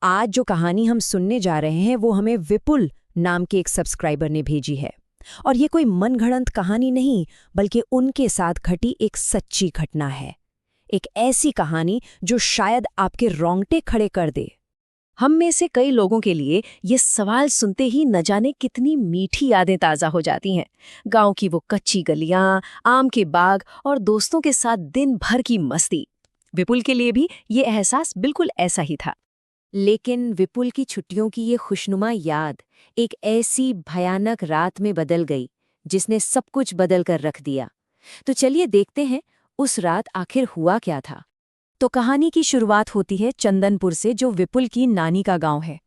आज जो कहानी हम सुनने जा रहे हैं वो हमें विपुल नाम के एक सब्सक्राइबर ने भेजी है। और ये कोई मनगढ़ंत कहानी नहीं, बल्कि उनके साथ घटी एक सच्ची घटना है। एक ऐसी कहानी जो शायद आपके रोंगटे खड़े कर दे। हम में से कई लोगों के लिए ये सवाल सुनते ही न जाने कितनी मीठी यादें ताज़ा हो जाती हैं। गांव की वो कच्ची गलियां, आम के बाग और दोस्तों के साथ दिन भर की मस्ती। विपुल के लिए भी ये एहसास बिल्कुल ऐसा ही था। लेकिन विपुल की छुट्टियों की ये खुशनुमा याद एक ऐसी भयानक रात में बदल गई जिसने सब कुछ बदल कर रख दिया। तो चलिए देखते हैं उस रात आखिर हुआ क्या था। तो कहानी की शुरुआत होती है चंदनपुर से, जो विपुल की नानी का गांव है।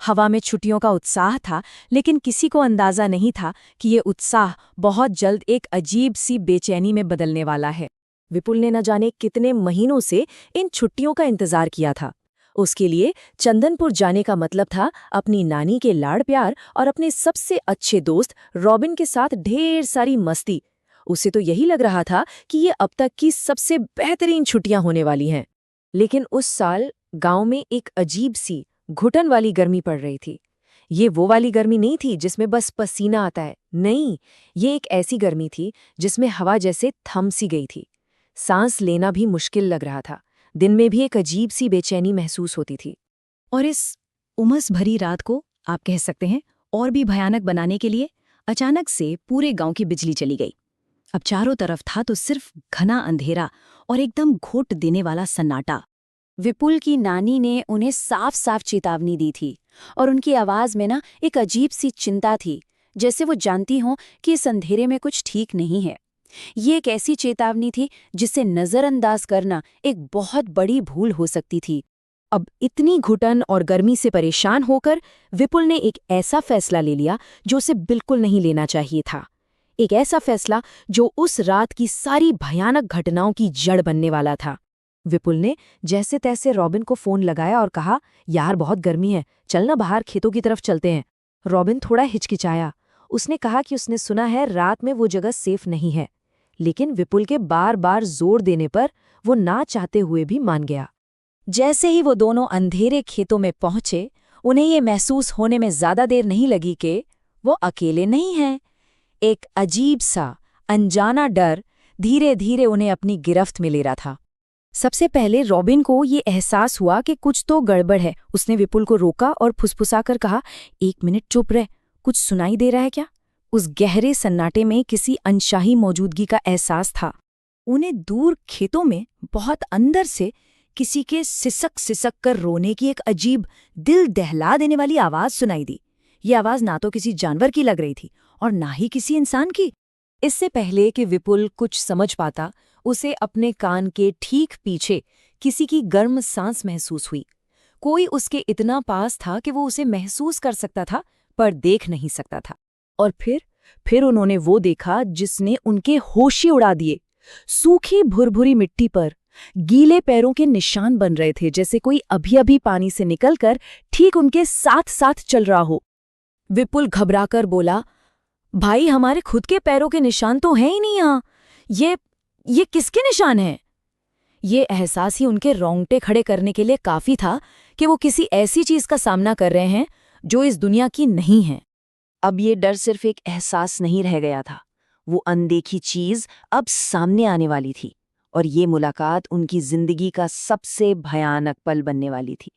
हवा में छुट्टियों का उत्साह था, लेकिन किसी को अंदाजा नहीं था कि ये उत्साह बहुत जल्द एक अजीब सी बेचैनी में बदलने वाला है। विपुल ने न जाने कितने महीनों से इन छुट्टियों का इंतजार किया था। उसके लिए चंदनपुर जाने का मतलब था अपनी नानी के लाड़ प्यार और अपने सबसे अच्छे दोस्त रॉबिन के साथ ढेर सारी मस्ती। उसे तो यही लग रहा था कि ये अब तक की सबसे बेहतरीन छुट्टियां होने वाली हैं। लेकिन उस साल गांव में एक अजीब सी घुटन वाली गर्मी पड़ रही थी। ये वो वाली गर्मी नहीं थी जिसमें बस पसीना आता है, नहीं, ये एक ऐसी गर्मी थी जिसमें हवा जैसे थम सी गई थी। सांस लेना भी मुश्किल लग रहा था। दिन में भी एक अजीब सी बेचैनी महसूस होती थी। और इस उमस भरी रात को आप कह सकते हैं और भी भयानक बनाने के लिए अचानक से पूरे गांव की बिजली चली गई। अब चारों तरफ था तो सिर्फ घना अंधेरा और एकदम घोट देने वाला सन्नाटा। विपुल की नानी ने उन्हें साफ साफ चेतावनी दी थी और उनकी आवाज में ना एक अजीब सी चिंता थी, जैसे वो जानती हों कि इस अंधेरे में कुछ ठीक नहीं है। ये एक ऐसी चेतावनी थी जिसे नजरअंदाज करना एक बहुत बड़ी भूल हो सकती थी। अब इतनी घुटन और गर्मी से परेशान होकर विपुल ने एक ऐसा फैसला ले लिया जो उसे बिल्कुल नहीं लेना चाहिए था। एक ऐसा फैसला जो उस रात की सारी भयानक घटनाओं की जड़ बनने वाला था। विपुल ने जैसे तैसे रॉबिन को फोन लगाया और कहा, यार बहुत गर्मी है, चल ना बाहर खेतों की तरफ चलते हैं। रॉबिन थोड़ा हिचकिचाया। उसने कहा कि उसने सुना है रात में वो जगह सेफ नहीं है, लेकिन विपुल के बार बार जोर देने पर वो ना चाहते हुए भी मान गया। जैसे ही वो दोनों अंधेरे खेतों में पहुंचे, उन्हें ये महसूस होने में ज्यादा देर नहीं लगी कि वो अकेले नहीं हैं। एक अजीब सा अनजाना डर धीरे धीरे उन्हें अपनी गिरफ्त में ले रहा था। सबसे पहले रॉबिन को ये एहसास हुआ कि कुछ तो गड़बड़ है। उसने विपुल को रोका और फुसफुसाकर कहा, 1 मिनट चुप रह, कुछ सुनाई दे रहा है क्या? उस गहरे सन्नाटे में किसी अनशाही मौजूदगी का एहसास था। उन्हें दूर खेतों में बहुत अंदर से किसी के सिसक सिसक कर रोने की एक अजीब दिल दहला देने वाली आवाज सुनाई दी। ये आवाज ना तो किसी जानवर की लग रही थी और ना ही किसी इंसान की। इससे पहले कि विपुल कुछ समझ पाता, उसे अपने कान के ठीक पीछे किसी की गर्म सांस महसूस हुई। कोई उसके इतना पास था कि वो उसे महसूस कर सकता था पर देख नहीं सकता था। और फिर उन्होंने वो देखा जिसने उनके होश ही उड़ा दिए। सूखी भुरभुरी मिट्टी पर गीले पैरों के निशान बन रहे थे, जैसे कोई अभी अभी पानी से निकलकर ठीक उनके साथ साथ चल रहा हो। विपुल घबराकर बोला, भाई हमारे खुद के पैरों के निशान तो हैं ही नहीं यहाँ। ये किसके निशान हैं? ये एहसास ही उनके रोंगटे खड़े करने के लिए काफी था कि वो किसी ऐसी चीज का सामना कर रहे हैं जो इस दुनिया की नहीं है। अब ये डर सिर्फ एक एहसास नहीं रह गया था, वो अनदेखी चीज अब सामने आने वाली थी और ये मुलाकात उनकी जिंदगी का सबसे भयानक पल बनने वाली थी।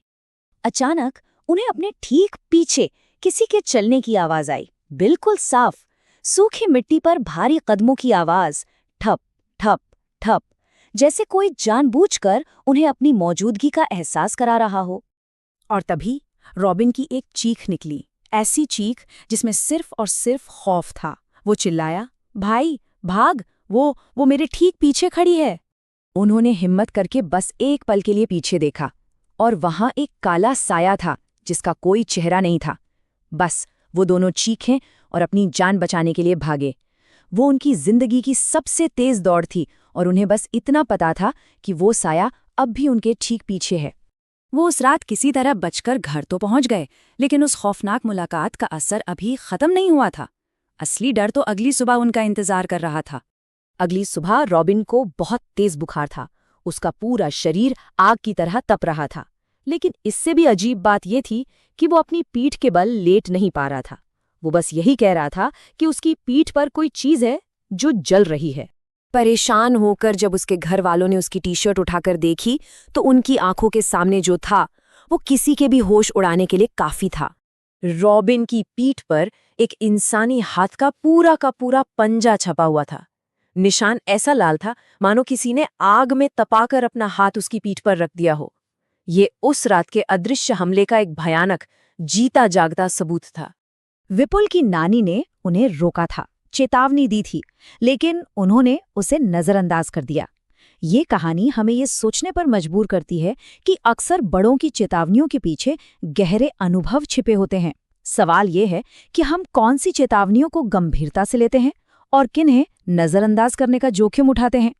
अचानक उन्हें अपने ठीक पीछे किसी के चलने की आवाज आई, बिल्कुल साफ, सूखी मिट्टी पर भारी कदमों की आवाज, ठप ठप ठप, जैसे कोई जानबूझकर उन्हें अपनी मौजूदगी का एहसास करा रहा हो। और तभी रॉबिन की एक चीख निकली, ऐसी चीख जिसमें सिर्फ और सिर्फ खौफ था। वो चिल्लाया, भाई भाग, वो मेरे ठीक पीछे खड़ी है। उन्होंने हिम्मत करके बस एक पल के लिए पीछे देखा और वहां एक काला साया था जिसका कोई चेहरा नहीं था। बस वो दोनों चीखें और अपनी जान बचाने के लिए भागे। वो उनकी जिंदगी की सबसे तेज दौड़ थी और उन्हें बस इतना पता था कि वो साया अब भी उनके ठीक पीछे है। वो उस रात किसी तरह बचकर घर तो पहुंच गए, लेकिन उस खौफनाक मुलाकात का असर अभी खत्म नहीं हुआ था। असली डर तो अगली सुबह उनका इंतजार कर रहा था। अगली सुबह रॉबिन को बहुत तेज बुखार था। उसका पूरा शरीर आग की तरह तप रहा था, लेकिन इससे भी अजीब बात ये थी कि वो अपनी पीठ के बल लेट नहीं पा रहा था। वो बस यही कह रहा था कि उसकी पीठ पर कोई चीज है जो जल रही है। परेशान होकर जब उसके घर वालों ने उसकी टी-शर्ट उठाकर देखी तो उनकी आंखों के सामने जो था वो किसी के भी होश उड़ाने के लिए काफी था। रॉबिन की पीठ पर एक इंसानी हाथ का पूरा पंजा छपा हुआ था। निशान ऐसा लाल था मानो किसी ने आग में तपाकर अपना हाथ उसकी पीठ पर रख दिया हो। ये उस रात के अदृश्य हमले का एक भयानक, जीता जागता सबूत था। विपुल की नानी ने उन्हें रोका था, चेतावनी दी थी, लेकिन उन्होंने उसे नजरअंदाज कर दिया। ये कहानी हमें ये सोचने पर मजबूर करती है कि अक्सर बड़ों की चेतावनियों के पीछे गहरे अनुभव छिपे होते हैं। सवाल ये है कि हम कौन सी चेतावनियों को गंभीरता से लेते हैं और किन्हें नजरअंदाज करने का जोखिम उठाते हैं।